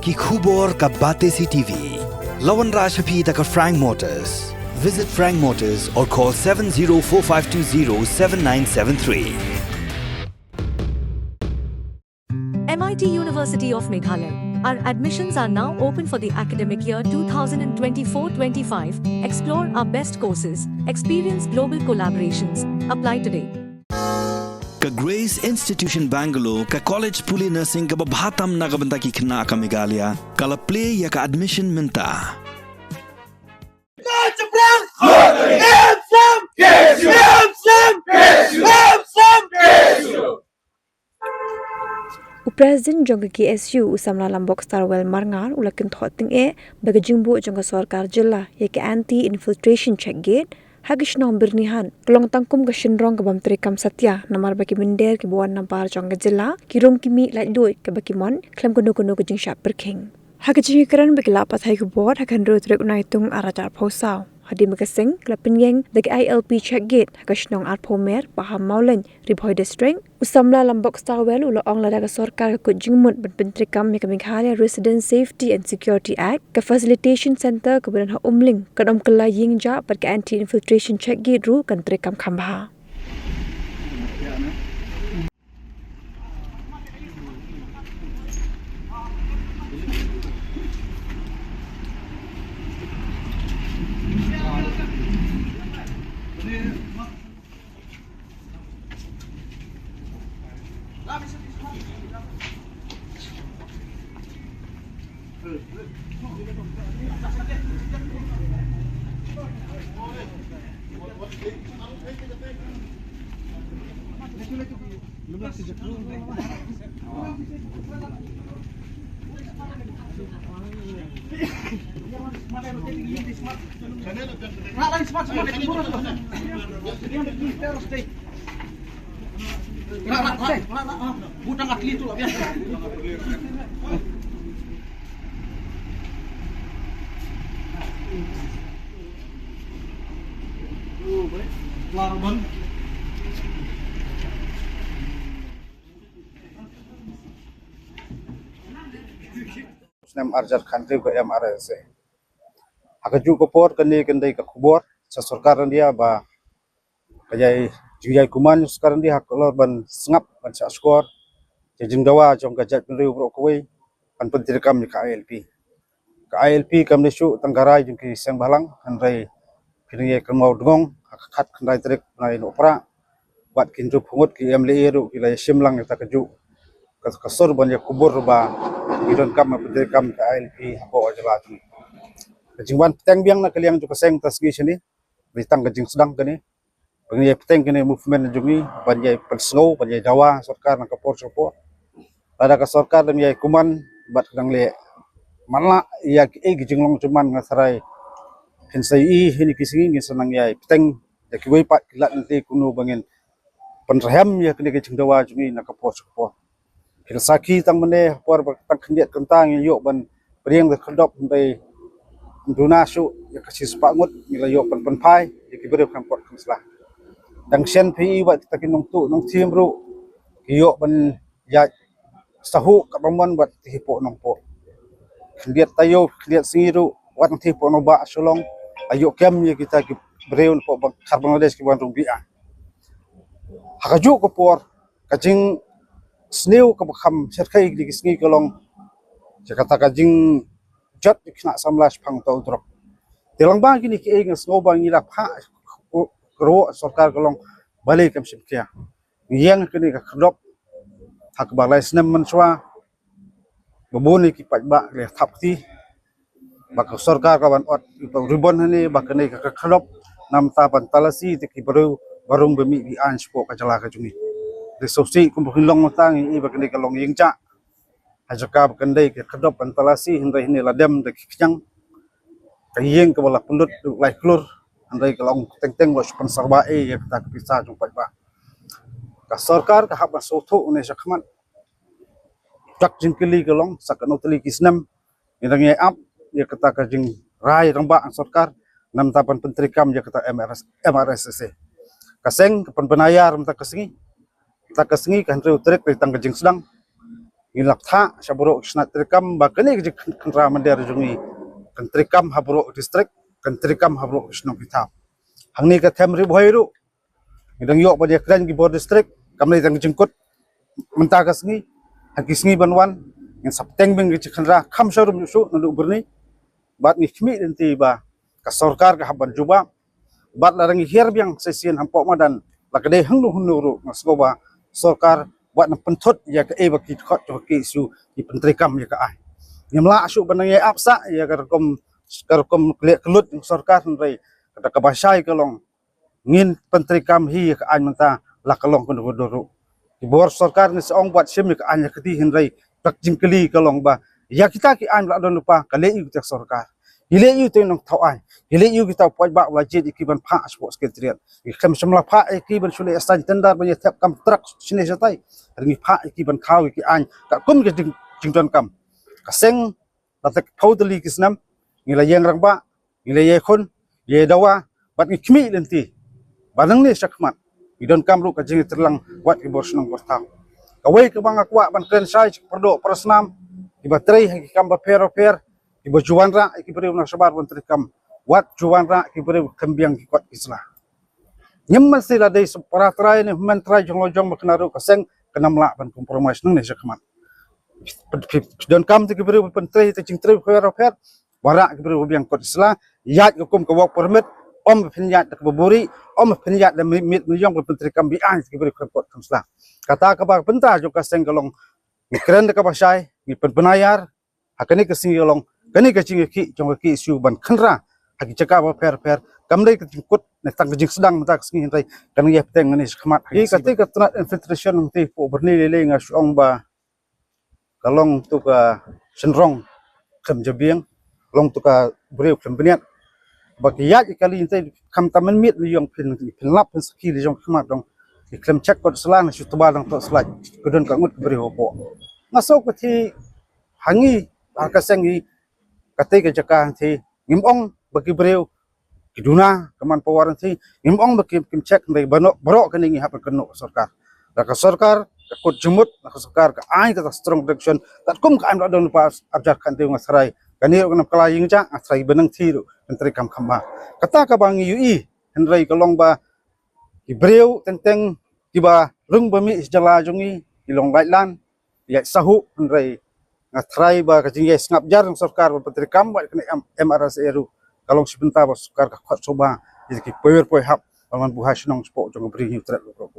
ki khubor ka Bate TV. Lawan Rashaphi taka Frank Motors. Visit Frank Motors or call 7045207973. MIT University of Meghalaya. Our admissions are now open for the academic year 2024-25. Explore our best courses, experience global collaborations. Apply today. Ka Grace Institution Bangalore ka College Puli Nursing ka babhatam na kabanta ki khna ka Meghalaya kala play ya ka admission minta. President jongga KSU usamla lambok starwell marngar ulakin thoting bagajingbu jongga sarkar jilla yeke anti infiltration check gate hagishnom birnihan klong tangkum ga shinrong ga bamtre kam satya namar baki minder ke buan nampar jongga jilla kirong kimi lai doi ke baki mon klam kuno kuno ga jing shap berking hagajing karan baki lapat hai ku bot hakan ro trek naitung arajar phosau hadi makasing klapin yang the ILP check gate hagashnong arpomer paham maulen ribhoi district usamla lambok starwell ulo ong lada ka sarkar ka jingmut benpentri kam me Meghalaya Resident Safety and Security Act ka facilitation center ka badan ha umling kadom kala yingja par ka anti infiltration check gate ru kan trekam khamba Butang atlet tu lah biasa. Larbon. Nam arjar country ko MRS. Hakaju ko por kani kendai ka khubor sa sarkaran dia ba kajai juyai kuman sekarang dia hakolor ban sengap ban sa skor jeng dawa jong gajat penriu bro koi pan pentir kam ka ILP kam nesu tanggarai jeng ki sang balang hanrai kini kemau dongong hakat kandai trek nai opera bat kinju pungut ki MLE ru ki lai simlang ta kaju kasor ban ya kubur ba idon kam pentir kam ka ILP hapo ajala tu jingwan teng biang na kaliang ju kaseng tasgi sini bitang kajing sedang kani pengi peteng kini movement jungi banjai persno banjai Jawa sarkar nak kapor sopo ada ka sarkar dan yai kuman bat kadang le manla ya jinglong cuman ngasarai hinsai hini kisingi ngi senang yai peteng ya kiwei pat kilat nanti kuno bangin penraham ya kini kajing Jawa jungi nak kapor sopo hilsaki tang mene por tang kendiat kentang yo ban priang de khodop bei duna su ya kasih sepangut nilai yo penpai ya kibere kan pot kemislah dang sen pi wat takin nong tu nong tim ru yo ban ya sahu kapamon bat hipo nong po kendiat tayo kendiat singiru wat hipo no ba sulong ayo kem ya kita ki breun po Bangladesh ki ban rumbia hakaju ko por kajing sneu ka bakham serkai di kisngi kolong jakata kajing jot kena 19 phang tau drop telang bang kini ki eng snobang ila pha ro sarkar kolong balik kam simkia yang kini ka khdop hak balai snem manswa baboni ki pajba le thapti bak sarkar kawan ot ribon hani bakane ka khdop nam ta pan talasi ki baru barung bemi bi an spo ka jala ka jungi de sosi kum hilong matang i bakane ka long yingcha ajaka bakandai ke khdop pan talasi hindai ni ladem de kyang kayeng ke bala pulut lai klur andai kalong teng-teng wa supan sarba ya kita pisah jumpa ba ka sarkar ka haba sotho ne sakman tak jingkili kalong sakano teli kisnam irang ye ap ya kata ka jing rai ramba ang sarkar nam tapan penteri kam ya kata MRSC kaseng kapan penayar mta kasengi kan tru trek tang ka jing sedang ilak tha saburo snat trikam ba kani ke kanra mandar jungi kan trikam haburo district kan trikam haburo snong kita hangni ka them ri boiru idang yok ba dia kran ki bor district kamni tang jengkut menta ka sngi hakisngi banwan in sapteng beng ki kanra kham sharum su nandu burni bat ni khmi denti ba ka sarkar ka haban juba bat larang hier biang sesien hampok madan lakade hangnu hunuru ngaskoba sarkar buat pentot ya ke baki khot baki isu di menteri kam ya ke ai nyamla asu banang ya apsa ya karkom kelut sarkar nrai kata kabasai kalong ngin menteri kam hi ya ke ai menta la kalong kundu di bor sarkar ni seong buat sim ya ke ai ya keti hinrai tak jingkeli kalong ba ya kita ki ai la don lupa kale yu tak sarkar ile yu tu nong thau ai ile yu kita poi ba wajib ikiban pha sport sekretariat ikham semla pha ikiban sule astan tendar ba tap kam trak sini satai ringi pha ikiban khau iki an ka kum ke jington kam kaseng tatak paudali kisnam ngila yang rangba ngila ye khon ye dawa bat ngikmi lenti banang ni sakmat idon kam ru ka jing terlang wat ki bors nong portau kawai ke bang akwa ban kren sai perdo persnam di baterai kam ba per ibu juwanra ikiberi na sabar menteri kam wat juwanra ikiberi kembiang kuat islah nyemman sila dei separatrai ni mentrai jonglojong baknaru kaseng kenamla ban kompromis nang ni sakmat dan kam ikiberi menteri te cingtri per wara ikiberi biang kuat islah yat hukum ke work permit penyat ke buburi penyat dan mit menyong menteri kam bian ikiberi kuat islah kata ka benta jo kaseng kalong keren ka pasai ni penayar hakani kasing yolong kani ka cing ki jong ki isu ban khanra hagi caka ba per kamdai ka jingkut na tang jing sedang mata sing rai kan ya peteng ni khmat hi kati ka tna infiltration ti po berni lele nga suong ba kalong tu ka senrong kham jabiang long tu ka breu kham bniat ba ki ya kali intai kham tamen mit li yong pin lap pin ski li jong khmat dong kham chak ko slang su tuba dong to slaj kudon ka ngut breu po ngasok ko thi hangi akasengi katika jaka thi ngimong bagi breu kiduna kaman pawaran thi ngimong bagi kim cek ndai barok kani ngi hap kenu sarkar ka sarkar kut jumut ka sarkar ka ai ka strong direction tat kum ka am don pas abjar kan te ngasrai kani ro kala ying ja asrai benang thi ro menteri kam khamba kata ka bang ui henrai kalong ba ki breu tenteng tiba rung bami jala jungi ilong laitlan ya sahu henrai ngatrai ba ka jingye ngap jar sarkar menteri kam ba kene MRS eru kalong sebentar ba sarkar ka khot soba jadi ki power poi hap paman buhas nong spok jong bri new threat ko